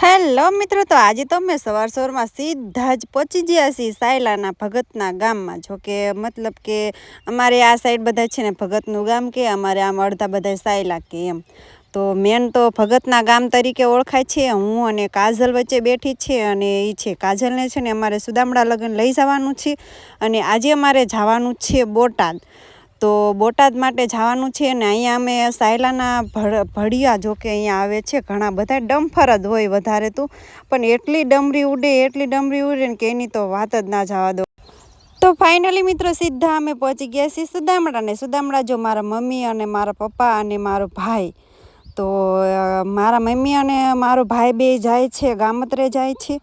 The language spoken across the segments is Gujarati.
હેલો મિત્રો, તો આજે તો અમે સવારમાં સીધા જ પહોંચી ગયા છીએ સાયલાના ભગતના ગામમાં. જો કે મતલબ કે અમારે આ સાઈડ બધા છે ને ભગતનું ગામ કે અમારે આમ અડધા બધા સાયલા કે એમ. તો મેન તો ભગતના ગામ તરીકે ઓળખાય છે. હું અને કાજલ વચ્ચે બેઠી છે અને એ છે કાજલને છે ને અમારે સુદામડા લગ્ન લઈ જવાનું છે અને આજે અમારે જવાનું છે બોટાદ. તો બોટાદ માટે જવાનું છે ને અહીંયા અમે સાયલાના ભળિયા જો કે અહીંયા આવે છે ઘણા બધા ડમ્ફર જ હોય વધારે તો, પણ એટલી ડમરી ઉડે ને કે એની તો વાત જ ના જવા દો. તો ફાઇનલી મિત્રો સીધા અમે પહોંચી ગયા છીએ સુદામડા જો મારા મમ્મી અને મારા પપ્પા અને મારો ભાઈ. તો મારા મમ્મી અને મારો ભાઈ બે જાય છે ગામત્રે જાય છે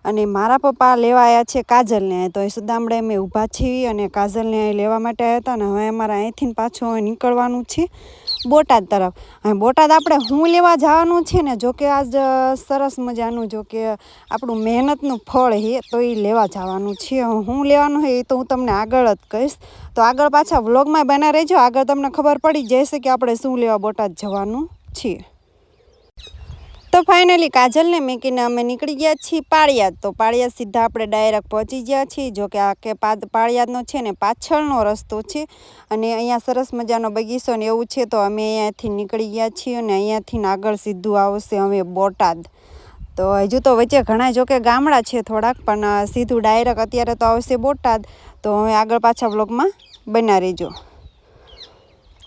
અને મારા પપ્પા લેવા આવ્યા છે કાજલને. તો એ સુદામડે અમે ઊભા છીએ અને કાજલને અહીં લેવા માટે આવ્યા હતા ને હવે અમારે અહીંથી પાછું નીકળવાનું છે બોટાદ તરફ. હવે બોટાદ આપણે હું લેવા જવાનું છે ને, જોકે આજ સરસ મજાનું જોકે આપણું મહેનતનું ફળ છે તો એ લેવા જવાનું છે. હું લેવાનું હોય એ તો હું તમને આગળ જ કહીશ. તો આગળ પાછા વ્લોગમાં બના રહેજો, આગળ તમને ખબર પડી જશે કે આપણે શું લેવા બોટાદ જવાનું છીએ. તો ફાઇનલી કાજલને મૂકીને અમે નીકળી ગયા છીએ પાળિયાદ. તો પાળિયાદ સીધા આપણે ડાયરેક્ટ પહોંચી ગયા છીએ. જો કે આ કે પાળિયાદનો છે ને પાછળનો રસ્તો છે અને અહીંયા સરસ મજાનો બગીચો ને એવું છે. તો અમે અહીંયાથી નીકળી ગયા છીએ અને અહીંયાથી આગળ સીધું આવશે અમે બોટાદ. તો હજુ તો વચ્ચે ઘણા જો કે ગામડા છે થોડાક, પણ સીધું ડાયરેક્ટ અત્યારે તો આવશે બોટાદ. તો હવે આગળ પાછા વ્લોગમાં બના રહેજો.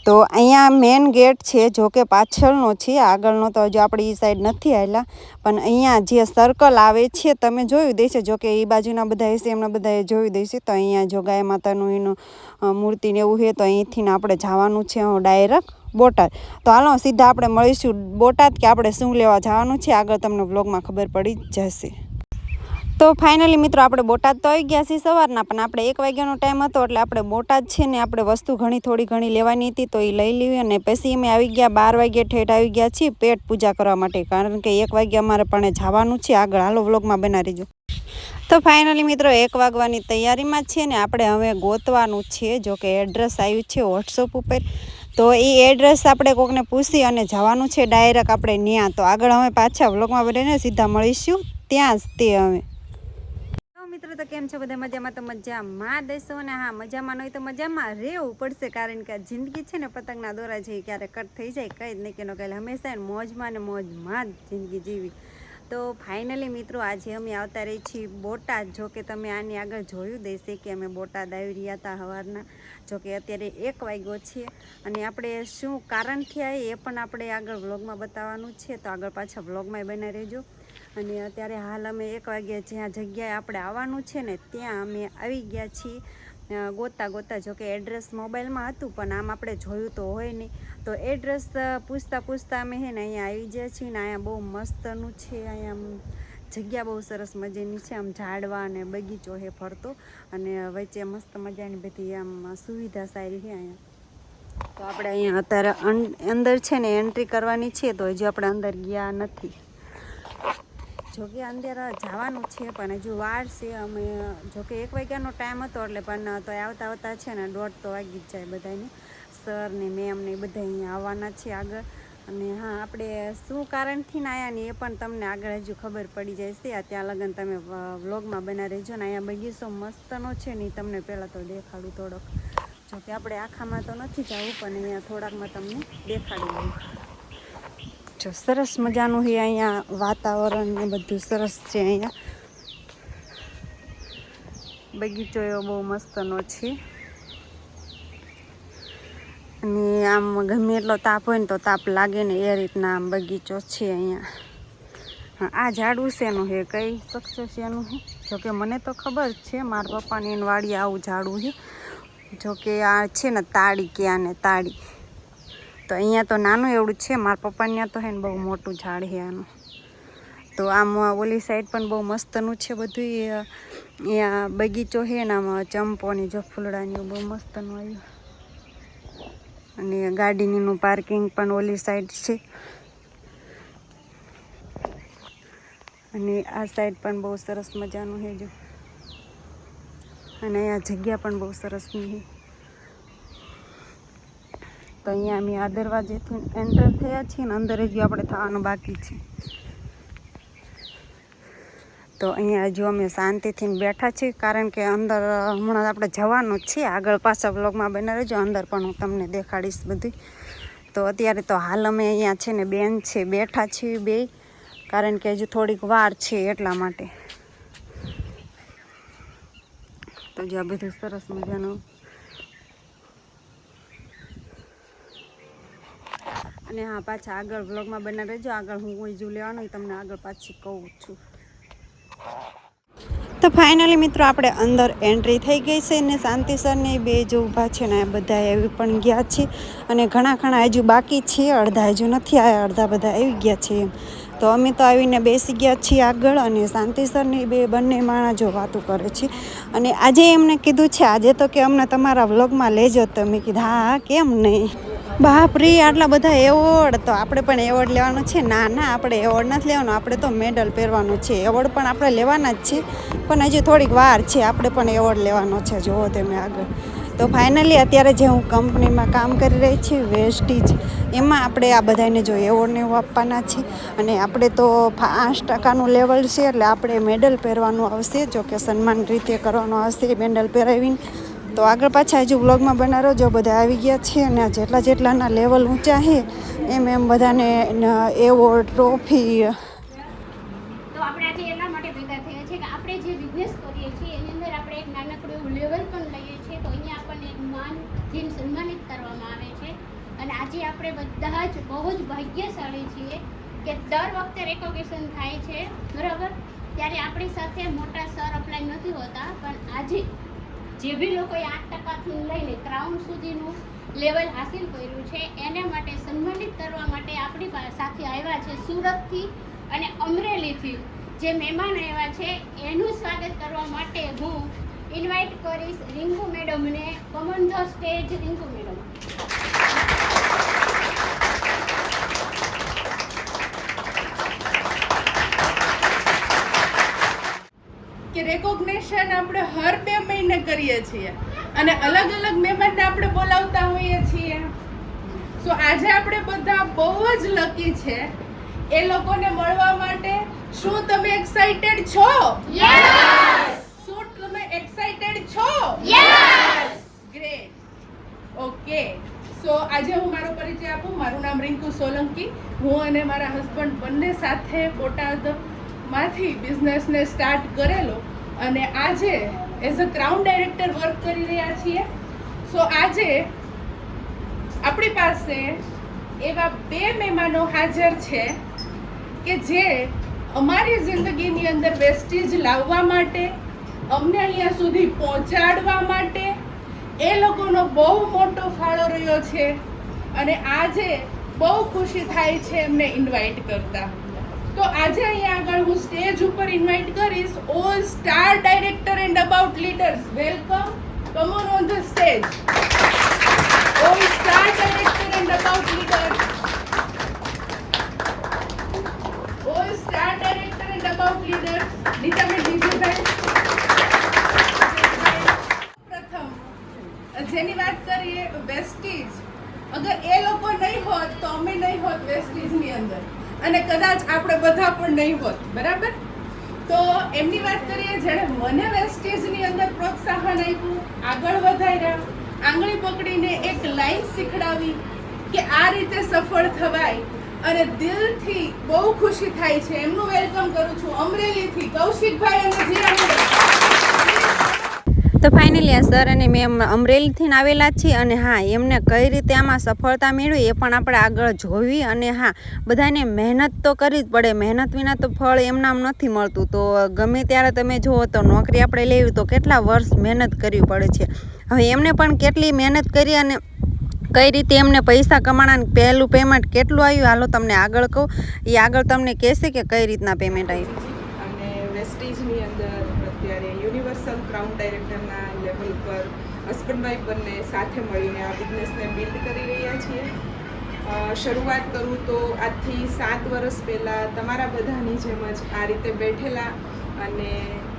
તો અહીંયા મેન ગેટ છે જો કે પાછળનો છે, આગળનો તો હજુ આપણે એ સાઈડ નથી આવેલા. પણ અહીંયા જે સર્કલ આવે છે તમે જોયું દેશે, જો કે એ બાજુના બધા હશે એમના બધાએ જોયું દેશે. તો અહીંયા જો ગાય માતાનું એનું મૂર્તિ ને એવું છે તો અહીંથી આપણે જવાનું છે ડાયરેક્ટ બોટાદ. તો હાલો સીધા આપણે મળીશું બોટાદ કે આપણે શું લેવા જવાનું છે આગળ તમને વ્લોગમાં ખબર પડી જશે. તો ફાઇનલી મિત્રો આપણે બોટાદ તો આવી ગયા છીએ સવારના, પણ આપણે 1 વાગ્યાનો ટાઈમ હતો એટલે આપણે બોટાદ છે ને આપણે વસ્તુ થોડી ઘણી લેવાની હતી તો એ લઈ લેવી. અને પછી અમે આવી ગયા 12 વાગ્યે ઠેઠ આવી ગયા છીએ પેટ પૂજા કરવા માટે, કારણ કે 1 વાગ્યે અમારે પણ જવાનું છે આગળ. હાલો વ્લોગમાં બના રહેજો. તો ફાઇનલી મિત્રો 1 વાગવાની તૈયારીમાં છે ને આપણે હવે ગોતવાનું છે. જો કે એડ્રેસ આવ્યું છે વોટ્સઅપ ઉપર, તો એ એડ્રેસ આપણે કોકને પૂછી અને જવાનું છે ડાયરેક્ટ આપણે ત્યાં. તો આગળ અમે પાછા વ્લોગમાં બનીને સીધા મળીશું ત્યાં જ તે હવે. મિત્રો તો કેમ છો બધા? મજામાં? તો મજામાં દેશો ને હા મજામાં નહીં તો મજામાં રહેવું પડશે, કારણ કે જિંદગી છે ને પતંગના દોરા છે, ક્યારે કટ થઈ જાય કંઈ જ નહીં કે ન કહે. હંમેશા મોજમાં ને મોજમાં જ જિંદગી જીવી. તો ફાઇનલી મિત્રો આજે અમે આવતા રહી છીએ બોટાદ. જો કે તમે આની આગળ જોયું દેશે કે અમે બોટાદ આવી રહ્યા હતા સવારના. જો કે અત્યારે 1 વાગ્યો છે અને આપણે શું કારણથી આવી એ પણ આપણે આગળ વ્લોગમાં બતાવવાનું છે. તો આગળ પાછા વ્લોગમાં બના રહેજો. અને અત્યારે હાલ અમે 1 વાગ્યે જ્યાં જગ્યાએ આપણે આવવાનું છે ને ત્યાં અમે આવી ગયા છીએ ગોતા. જો કે એડ્રેસ મોબાઈલમાં હતું પણ આમ આપણે જોયું તો હોય નહીં. તો એડ્રેસ પૂછતા અમે છે ને અહીંયા આવી ગયા છીએ ને અહીંયા બહુ મસ્તનું છે. અહીંયા જગ્યા બહુ સરસ મજાની છે, આમ ઝાડવા અને બગીચો છે ફરતો અને વચ્ચે મસ્ત મજાની બધી આમ સુવિધા સારી છે અહીંયા. તો આપણે અહીંયા અત્યારે અંદર છે ને એન્ટ્રી કરવાની છે, તો હજુ આપણે અંદર ગયા નથી. જોકે અંદર જવાનું છે પણ હજુ વાર છે. અમે જોકે 1 વાગ્યાનો ટાઈમ હતો એટલે પણ તો આવતા છે ને 1:30 તો વાગી જ જાય બધાને. સર ને મેમ ને બધા અહીંયા આવવાના છે આગળ. અને હા આપણે શું કારણથી ને આવ્યા ને એ પણ તમને આગળ હજુ ખબર પડી જાય છે. ત્યાં લગન તમે વ્લોગમાં બના રહેજો. ને અહીંયા બગીચો મસ્તનો છે ને તમને પહેલાં તો દેખાડું થોડોક. જોકે આપણે આખામાં તો નથી જવું પણ અહીંયા થોડાકમાં તમને દેખાડી દઉં. જો સરસ મજાનું છે અહીંયા વાતાવરણ ને બધું સરસ છે. અહીંયા બગીચો એવો બહુ મસ્તનો છે અને આમ ગમે એટલો તાપ હોય ને તો તાપ લાગે ને એ રીતના આમ બગીચો છે અહીંયા. આ ઝાડવું શેનું છે કઈ શકશો શેનું છે? જોકે મને તો ખબર છે, મારા પપ્પાની એની વાડી આવું ઝાડવું છે. જોકે આ છે ને તાળી કે આને તાળી. તો અહીંયા તો નાનું એવડું છે, મારા પપ્પાને ત્યાં તો હે ને બહુ મોટું ઝાડ છે આનું. તો આમ ઓલી સાઈડ પણ બહુ મસ્તનું છે બધું. અહીંયા બગીચો છે ને આમાં ચંપોની જો ફૂલડાની બહુ મસ્તનું આવ્યું. અને ગાડીનું પાર્કિંગ પણ ઓલી સાઈડ છે અને આ સાઈડ પણ બહુ સરસ મજાનું છે જો. અને અહીંયા જગ્યા પણ બહુ સરસની છે. તો અહીંયા અમે આ દરવાજેથી એન્ટર થયા છીએ ને અંદર હજી આપણે થવાનું બાકી છે. તો અહીંયા હજુ અમે શાંતિથી બેઠા છીએ, કારણ કે અંદર હમણાં આપણે જવાનું જ છે. આગળ પાછા વ્લોગમાં બના રહેજો, અંદર પણ હું તમને દેખાડીશ બધું. તો અત્યારે તો હાલ અમે અહીંયા છે ને બેન છે બેઠા છીએ બે, કારણ કે હજુ થોડીક વાર છે એટલા માટે. તો જો આ બધું સરસ મજાનું, અને હા પાછા આગળ વ્લોગમાં બના રહેજો. આગળ હું કોઈ જો લેવાનું હોય તમને આગળ પાછી કહું છું. તો ફાઇનલી મિત્રો આપણે અંદર એન્ટ્રી થઈ ગઈ છે ને શાંતિ સરને બે જો ઊભા છે ને બધા આવી પણ ગયા છે, અને ઘણા હજુ બાકી છે, અડધા હજુ નથી આવ્યા, અડધા બધા આવી ગયા છે એમ. તો અમે તો આવીને બેસી ગયા છીએ આગળ, અને શાંતિ સરની બંને માણસ જો વાતો કરે છે. અને આજે એમને કીધું છે આજે તો કે અમને તમારા વ્લોગમાં લેજો. તો મેં કીધું હા કેમ નહીં. બાપરી આટલા બધા એવોર્ડ, તો આપણે પણ એવોર્ડ લેવાનો છે? ના આપણે એવોર્ડ નથી લેવાનો, આપણે તો મેડલ પહેરવાનું છે. એવોર્ડ પણ આપણે લેવાના જ છે, પણ હજી થોડીક વાર છે, આપણે પણ એવોર્ડ લેવાનો છે. જુઓ તમે આગળ. તો ફાઇનલી અત્યારે જે હું કંપનીમાં કામ કરી રહી છું વેસ્ટીજ, એમાં આપણે આ બધાને જો એવોર્ડને એવું આપવાના છે. અને આપણે તો 5% લેવલ છે, એટલે આપણે મેડલ પહેરવાનું આવશે, જો કે સન્માન રીતે કરવાનું આવશે મેડલ પહેરાવીને. તો આગળ પાછા હજુ વ્લોગમાં બનાવો જો બધા આવી ગયા છે, અને જેટલાના લેવલ ઊંચા છે એમ બધાને એવોર્ડ ટ્રોફી. તો આપણે આજે એટલા માટે ભેગા થયા છે કે આપણે જે બિઝનેસ કરીએ છીએ એની અંદર આપણે એક નાનકડું એવું લેવલ પણ લઈએ છીએ. તો અહીંયા આપણને એક માનથી સન્માનિત કરવામાં આવે છે. અને આજે આપણે બધા જ બહુ જ ભાગ્યશાળી છીએ કે દર વખતે રેકોગ્નિશન થાય છે, બરાબર, ત્યારે આપણી સાથે મોટા સર અપ્લાય નથી હોતા, પણ આજે જે બી લોકોએ 8%થી લઈને ક્રાઉન સુધીનું લેવલ હાસિલ કર્યું છે એને માટે સન્માનિત કરવા માટે આપણી સાથે આવ્યા છે સુરતથી અને અમરેલીથી જે મહેમાન આવ્યા છે. એનું સ્વાગત કરવા માટે હું ઇન્વાઇટ કરીશ રિંકુ મેડમને. Come on the stage Rinku મેડમ. કે રેકોગ્નિશન આપણે હર 2 મહિને કરીએ છીએ, અને અલગ અલગ મહેમાનને આપણે બોલાવતા હોઈએ છીએ. સો આજે આપણે બધા બહુ જ લકી છે એ લોકોને મળવા માટે. શું તમે એક્સાઇટેડ છો? યસ. શું તમે એક્સાઇટેડ છો? યસ. ગ્રેટ. ઓકે. સો આજે હું મારો પરિચય આપું. મારું નામ રિંકુ સોલંકી. હું અને મારા હસબન્ડ બંને સાથે બોટાદમાંથી બિઝનેસને સ્ટાર્ટ કરેલો, અને આજે as a crown director work કરી રહ્યા છીએ. સો આજે આપણી પાસે એવા 2 મહેમાનો હાજર છે કે જે અમારી જિંદગીની અંદર વેસ્ટીજ લાવવા માટે, અમને અહીંયા સુધી પહોંચાડવા માટે એ લોકોનો બહુ મોટો ફાળો રહ્યો છે. અને આજે બહુ ખુશી થાય છે એમને ઇન્વાઇટ કરતા. તો આજે અહીંયા આગળ હું સ્ટેજ ઉપર ઇન્વાઇટ કરીશ all star director and about leaders. Welcome. Come on the stage all star director and about leaders. All star director and about leaders. Nitaben Vijaybhai પ્રથમ જેની વાત કરીએ વેસ્ટીજ. અગર એ લોકો નહીં હોત તો અમે નહીં હોત વેસ્ટીજની અંદર, અને કદાચ આપણે બધા પણ નહીં હોત, બરાબર. તો એમની વાત કરીએ જેણે મને વેસ્ટીજની અંદર પ્રોત્સાહન આપ્યું, આગળ વધાર્યા, આંગળી પકડીને એક લાઈન શીખડાવી કે આ રીતે સફળ થવાય, અને દિલથી બહુ ખુશી થાય છે. એમનું વેલકમ કરું છું અમરેલીથી કૌશિકભાઈ અને જીરાભાઈ. તો ફાઇનલી આ સર અને મેમ અમરેલીથી આવેલા છીએ, અને હા એમને કઈ રીતે આમાં સફળતા મેળવી એ પણ આપણે આગળ જોવી. અને હા બધાને મહેનત તો કરવી જ પડે, મહેનત વિના તો ફળ એમનામ નથી મળતું. તો ગમે ત્યારે તમે જુઓ તો નોકરી આપણે લેવી તો કેટલા વર્ષ મહેનત કરવી પડે છે. હવે એમને પણ કેટલી મહેનત કરી અને કઈ રીતે એમને પૈસા કમાણાનું પહેલું પેમેન્ટ કેટલું આવ્યું હાલો તમને આગળ કહું. એ આગળ તમને કહેશે કે કઈ રીતના પેમેન્ટ આવ્યું. અને વેસ્ટીજની અંદર અત્યારે યુનિવર્સલ ક્રાઉન ડાયરેક્ટરના લેવલ પર હસબન્ડ વાઈફ બંને સાથે મળીને આ બિઝનેસને બિલ્ડ કરી રહ્યા છીએ. શરૂઆત કરું તો આજથી 7 વર્ષ પહેલાં તમારા બધાની જેમ જ આ રીતે બેઠેલા, અને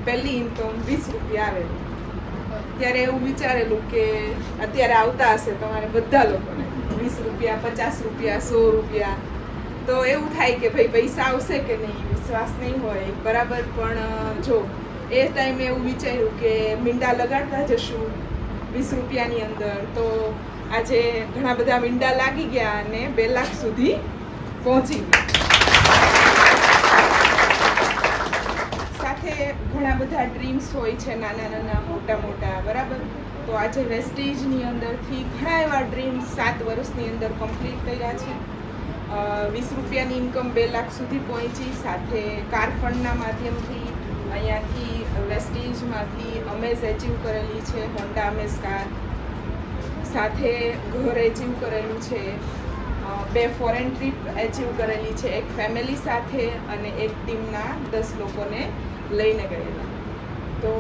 પહેલી ઇન્કમ 20 રૂપિયા આવેલી. ત્યારે એવું વિચારેલું કે અત્યારે આવતા હશે તમારે બધા લોકોને 20 રૂપિયા, 50 રૂપિયા, 100 રૂપિયા. તો એવું થાય કે ભાઈ પૈસા આવશે કે નહીં, વિશ્વાસ નહીં હોય બરાબર, પણ જો એ ટાઈમે એવું વિચાર્યું કે મીંડા લગાડતા જશું 20 રૂપિયાની અંદર, તો આજે ઘણા બધા મીંડા લાગી ગયા અને 2 લાખ સુધી પહોંચી ગયા. સાથે ઘણા બધા ડ્રીમ્સ હોય છે, નાના નાના મોટા મોટા, બરાબર. તો આજે વેસ્ટીજની અંદરથી ઘણા એવા ડ્રીમ્સ 7 વર્ષની અંદર કમ્પ્લીટ કર્યા છે. 20 રૂપિયાની ઇન્કમ 2 લાખ સુધી પહોંચી. સાથે કાર ફંડના માધ્યમથી અહીંયાથી વેસ્ટીજમાંથી અમેઝ એચીવ કરેલી છે, હોન્ડા અમેઝ કાર. સાથે ઘર એચીવ કરેલું છે, 2 ફોરેન ટ્રીપ એચીવ કરેલી છે, એક ફેમિલી સાથે અને એક ટીમના 10 લોકોને લઈને ગયેલા. તો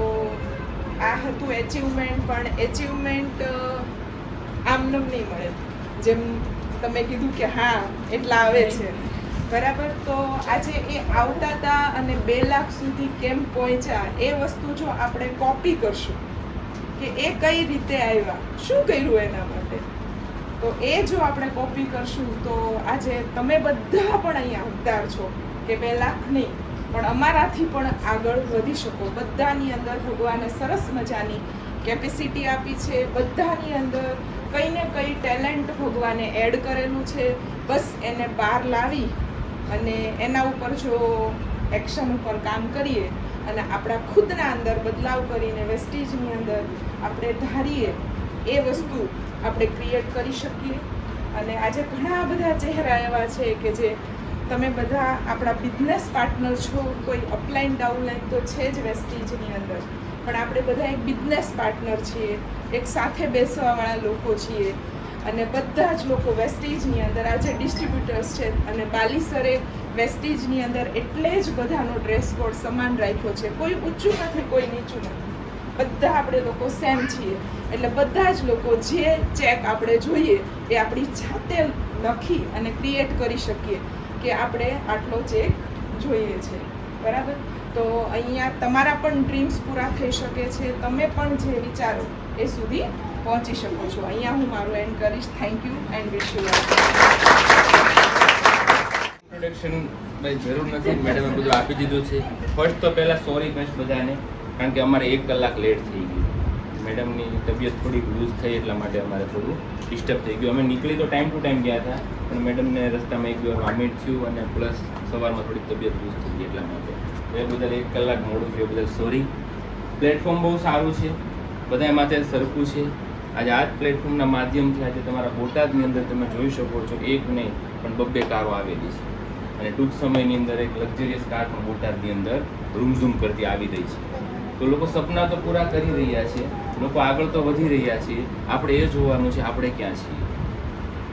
આ હતું એચીવમેન્ટ. પણ એચીવમેન્ટ આમનામ નહીં મળે, જેમ તમે કીધું કે હા એટલા આવે છે, બરાબર. તો આજે એ આવતા હતા અને 2 લાખ સુધી કેમ પહોંચ્યા, એ વસ્તુ જો આપણે કોપી કરશું કે એ કઈ રીતે આવ્યા, શું કર્યું એના માટે, તો એ જો આપણે કોપી કરશું તો આજે તમે બધા પણ અહીંયા હકદાર છો કે 2 લાખ નહીં, પણ અમારાથી પણ આગળ વધી શકો. બધાની અંદર ભગવાને સરસ મજાની કેપેસિટી આપી છે, બધાની અંદર કંઈ ને કંઈ ટેલેન્ટ ભગવાને એડ કરેલું છે. બસ એને બહાર લાવી અને એના ઉપર જો એક્શન ઉપર કામ કરીએ અને આપણા ખુદના અંદર બદલાવ કરીને વેસ્ટીજની અંદર આપણે ધારીએ એ વસ્તુ આપણે ક્રિએટ કરી શકીએ. અને આજે ઘણા બધા ચહેરા એવા છે કે જે તમે બધા આપણા બિઝનેસ પાર્ટનર છો. કોઈ અપલાઇન ડાઉનલાઇન તો છે જ વેસ્ટીજની અંદર, પણ આપણે બધા એક બિઝનેસ પાર્ટનર છીએ, એક સાથે બેસવાવાળા લોકો છીએ. અને બધા જ લોકો વેસ્ટીજની અંદર આજે ડિસ્ટ્રીબ્યુટર્સ છે, અને બાલીસરે વેસ્ટીજની અંદર એટલે જ બધાનો ડ્રેસ કોડ સમાન રાખ્યો છે. કોઈ ઊંચું નથી, કોઈ નીચું નથી, બધા આપણે લોકો સેમ છીએ. એટલે બધા જ લોકો જે ચેક આપણે જોઈએ એ આપણી જાતે લખી અને ક્રિએટ કરી શકીએ કે આપણે આટલો ચેક જોઈએ છે, બરાબર. તો અહીંયા તમારા પણ ડ્રીમ્સ પૂરા થઈ શકે છે. તમે પણ જે વિચારો એ સુધી પહોંચી શકો છો. અહીંયા હું મારું એન્ડ કરીશ. Thank you and wish you introduction ભાઈ જરૂર નથી, મેડમે બધું આપી દીધું છે. ફર્સ્ટ તો પહેલાં સોરી કહીશ બધાને, કારણ કે અમારે 1 કલાક લેટ થઈ ગયું. મેડમની તબિયત થોડીક લૂઝ થઈ એટલા માટે અમારે થોડું ડિસ્ટર્બ થઈ ગયું. અમે નીકળી તો ટાઈમ ટુ ટાઈમ ગયા હતા, પણ મેડમને રસ્તામાં 1-2 વાર વોમિટ થયું અને પ્લસ સવારમાં થોડીક તબિયત લૂઝ થઈ ગઈ એટલા માટે. એ બદલ 1 કલાક મોડું થયું, એ બદલ સોરી. પ્લેટફોર્મ બહુ સારું છે, બધા માટે સરખું છે. આજે આ જ પ્લેટફોર્મના માધ્યમથી આજે તમારા બોટાદની અંદર તમે જોઈ શકો છો, એક નહીં પણ 2 કારો આવેલી છે. અને ટૂંક સમયની અંદર એક લક્ઝરિયસ કાર પણ બોટાદની અંદર રૂમઝૂમ કરતી આવી રહી છે. તો લોકો સપના તો પૂરા કરી રહ્યા છે, લોકો આગળ તો વધી રહ્યા છે. આપણે એ જોવાનું છે આપણે ક્યાં છીએ.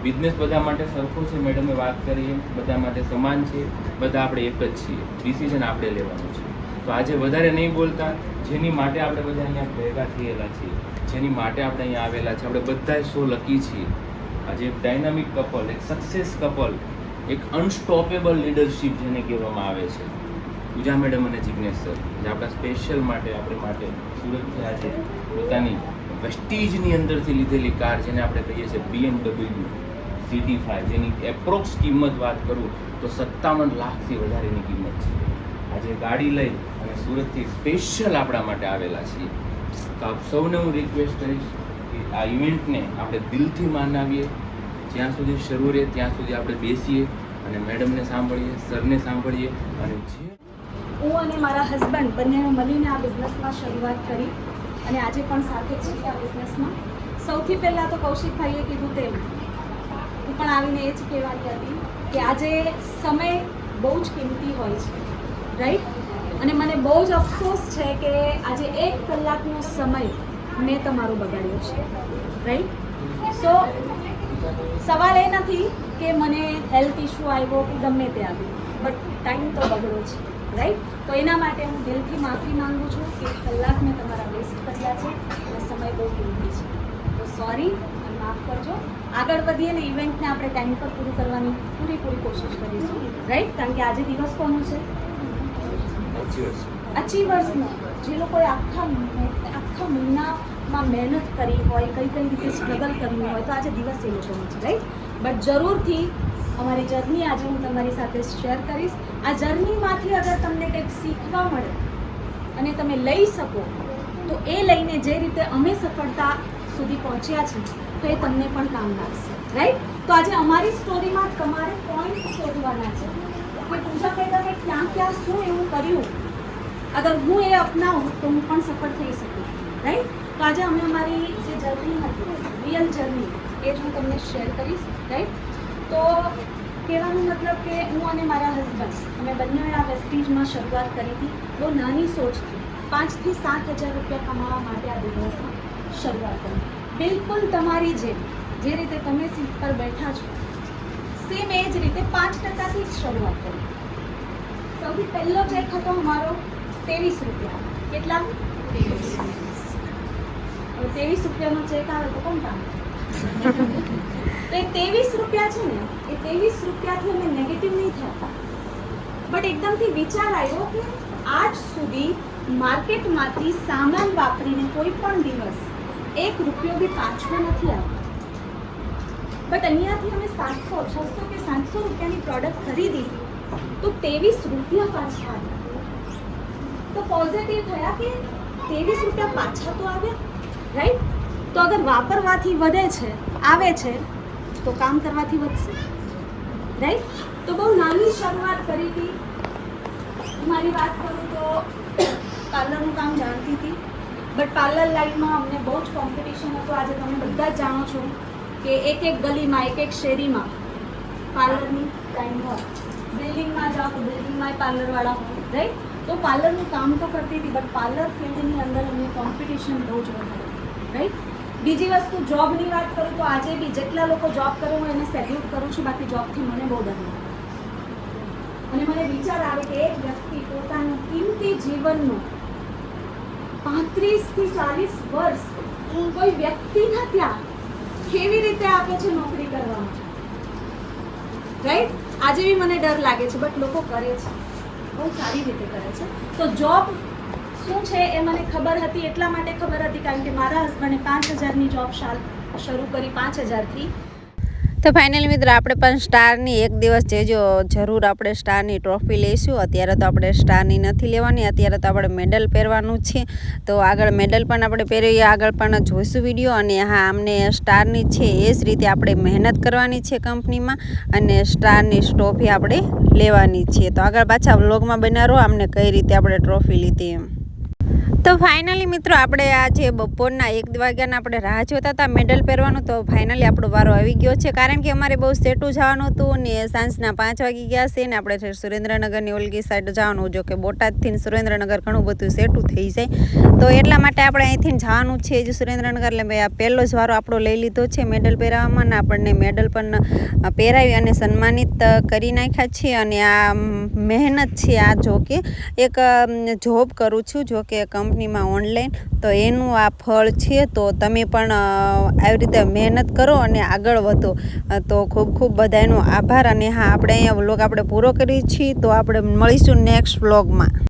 બિઝનેસ બધા માટે સરખો છે, મેડમે વાત કરી એમ, બધા માટે સમાન છે, બધા આપણે એક જ છીએ. ડિસિઝન આપણે લેવાનું છે. તો આજે વધારે નહીં બોલતા, જેની માટે આપણે બધા અહીંયા ભેગા થયેલા છીએ, જેની માટે આપણે અહીંયા આવેલા છે, આપણે બધા સો લકી છીએ. આજે એક ડાયનામિક કપલ, એક સક્સેસ કપલ, એક અનસ્ટોપેબલ લીડરશિપ જેને કહેવામાં આવે છે, પૂજા મેડમ અને જિગ્નેશ સર, જે આપણા સ્પેશિયલ માટે આપણે માટે સુરતથી આજે પોતાની વેસ્ટીજની અંદરથી લીધેલી કાર, જેને આપણે કહીએ છીએ BMW CT5, જેની એપ્રોક્સ કિંમત વાત કરું તો 57 લાખથી વધારેની કિંમત છે. આજે ગાડી લઈ અને સુરતથી સ્પેશિયલ આપણા માટે આવેલા છીએ. તો આપ સૌને હું રિક્વેસ્ટ કરીશ કે આ ઇવેન્ટને આપણે દિલથી માનાવીએ. જ્યાં સુધી શરૂ રહે ત્યાં સુધી આપણે બેસીએ અને મેડમને સાંભળીએ, સરને સાંભળીએ. અને જે હું અને મારા હસબન્ડ બંને મળીને આ બિઝનેસમાં શરૂઆત કરી અને આજે પણ સાથે જ છીએ આ બિઝનેસમાં. સૌથી પહેલાં તો કૌશિકભાઈએ કીધું તેમ હું પણ આવીને એ જ કહેવાની હતી કે આજે સમય બહુ જ કિંમતી હોય છે, રાઈટ. અને મને બહુ જ અફસોસ છે કે આજે 1 કલાકનો સમય મેં તમારો બગાડ્યો છે, રાઈટ. સો સવાલ એ નથી કે મને હેલ્થ ઇશ્યુ આવ્યો કે ગમે તે આવ્યું, બટ ટાઈમ તો બગડ્યો છે, રાઈટ. તો એના માટે હું દિલથી માફી માંગુ છું કે 1 કલાક મેં તમારા વેસ્ટ કર્યા છે અને સમય બહુ કિંમતી છે. તો સોરી અને માફ કરજો. આગળ વધીએ ને ઇવેન્ટને આપણે ટાઈમ પર પૂરું કરવાની પૂરેપૂરી કોશિશ કરીશું, રાઈટ. કારણ કે આજે દિવસ કોનો છે? અચીવર્સનો. જે લોકોએ આખા મહિનામાં મહેનત કરી હોય, કઈ રીતે સ્ટ્રગલ કરવી હોય, તો આજે દિવસ એ લોકોનો છે, રાઈટ. બટ જરૂરથી અમારી જર્ની આજે હું તમારી સાથે શેર કરીશ. આ જર્નીમાંથી અગર તમને કંઈક શીખવા મળે અને તમે લઈ શકો તો એ લઈને જે રીતે અમે સફળતા સુધી પહોંચ્યા છે તો એ તમને પણ કામ લાગશે, રાઈટ? તો આજે અમારી સ્ટોરીમાં તમારે પોઈન્ટ શોધવાના છે કે પૂજા પહેલાં મેં ક્યાં ક્યાં શું એવું કર્યું, અગર હું એ અપનાવું તો હું પણ સફળ થઈ શકું છું, રાઈટ? તો આજે અમે અમારી જે જર્ની હતી, રિયલ જર્ની, એ જ હું તમને શેર કરીશ, રાઈટ? તો કહેવાનો મતલબ કે હું અને મારા હસબન્ડ અમે બંને આ વેસ્ટીજમાં શરૂઆત કરી હતી બહુ નાની સોચથી. 5 થી 7 હજાર રૂપિયા કમાવા માટે આ બિઝનેસમાં શરૂઆત કરી. બિલકુલ તમારી જે રીતે તમે સીટ પર બેઠા છો સેમ એ જ રીતે 5%થી જ શરૂઆત કરી. સૌથી પહેલો ચેક હતો અમારો 23 રૂપિયા. કેટલા? 23. હવે 23 રૂપિયાનો ચેક આવે તો કોણ કામ? તો એ 23 રૂપિયા છે ને, એ 23 રૂપિયાથી અમે નેગેટિવ નહીં થયા, બટ એકદમથી વિચાર આવ્યો કે આજ સુધી માર્કેટમાંથી સામાન વાપરીને કોઈ પણ દિવસ 1 રૂપિયો બી પાછો નથી આવ્યો. બટ અહીંયાથી અમે 700, 600 કે 700 રૂપિયાની પ્રોડક્ટ ખરીદી તો 23 રૂપિયા પાછા આવ્યા. તો પોઝિટિવ થયા કે 23 રૂપિયા પાછા તો આવ્યા, રાઈટ? તો અગર વાપરવાથી વધે છે, આવે છે, તો કામ કરવાથી વધશે, રાઈટ? તો બહુ નાની શરૂઆત કરી હતી. મારી વાત કરું તો પાર્લરનું કામ જાણતી હતી, બટ પાર્લર લાઈનમાં અમને બહુ જ કોમ્પિટિશન હતું. આજે તમે બધા જ જાણો છો કે એક ગલીમાં, એક શેરીમાં પાર્લરની લાઈન હોય. બિલ્ડિંગમાં જાઓ તો બિલ્ડિંગમાં પાર્લરવાળા હોય, રાઈટ? તો પાર્લરનું કામ તો કરતી હતી, બટ પાર્લર ફિલ્ડની અંદર અમને કોમ્પિટિશન બહુ જ વધારે, રાઈટ? બીજી વસ્તુ, જોબની વાત કરું તો આજે બી જેટલા લોકો જોબ કરે હું એને સેલ્યુટ કરું છું, બાકી જોબથી મને બહુ ડર લાગે. અને મને વિચાર આવે કે એક વ્યક્તિ પોતાનું કિંમતી જીવનનું 35 થી 40 વર્ષ કોઈ વ્યક્તિના ત્યાં કેવી રીતે આપે છે નોકરી કરવામાં, રાઈટ? આજે બી મને ડર લાગે છે, બટ લોકો કરે છે, બહુ સારી રીતે કરે છે. તો જોબ શું છે એ મને ખબર હતી, એટલા માટે ખબર હતી કારણ કે મારા હસબન્ડે 5000ની જોબ શરૂ કરી, 5000થી. તો ફાઇનલી મિત્રો આપણે પણ સ્ટારની એક દિવસ જેજો જરૂર આપણે સ્ટારની ટ્રોફી લઈશું. અત્યારે તો આપણે સ્ટારની નથી લેવાની, અત્યારે તો આપણે મેડલ પહેરવાનું છે. તો આગળ મેડલ પણ આપણે પહેરીએ, આગળ પણ જોઈશું વિડીયો. અને હા, અમને સ્ટારની છે એ જ રીતે આપણે મહેનત કરવાની છે કંપનીમાં અને સ્ટારની ટ્રોફી આપણે લેવાની છે. તો આગળ પાછા વ્લોગમાં બનાવો અમને કઈ રીતે આપણે ટ્રોફી લીધી એમ. તો ફાઇનલી મિત્રો આપણે આજે બપોરના 1 વાગ્યાના આપણે રાહ જોતા હતા મેડલ પહેરવાનું. તો ફાઇનલી આપણો વારો આવી ગયો છે, કારણ કે અમારે બહુ સેટું જવાનું હતું ને સાંજના 5 વાગી ગયા છે ને આપણે સુરેન્દ્રનગરની ઓલગી સાઈડ જવાનું. જો કે બોટાદથી સુરેન્દ્રનગર ઘણું બધું સેટું થઈ જાય, તો એટલા માટે આપણે અહીંથી જવાનું છે જે સુરેન્દ્રનગર. એટલે મેં આ પહેલો જ વારો આપણો લઈ લીધો છે મેડલ પહેરાવવામાં, ને આપણને મેડલ પણ પહેરાવી અને સન્માનિત કરી નાખ્યા છે. અને આ મહેનત છે, આ જો કે એક જોબ કરું છું, જો કે કંપનીમાં ઓનલાઈન, તો એનું આ ફળ છે. તો તમે પણ આવી રીતે મહેનત કરો અને આગળ વધો. તો ખૂબ ખૂબ બધાનો આભાર. અને હા, આપણે અહીંયા વ્લોગ આપણે પૂરો કરીએ છીએ, તો આપણે મળીશું નેક્સ્ટ વ્લોગમાં.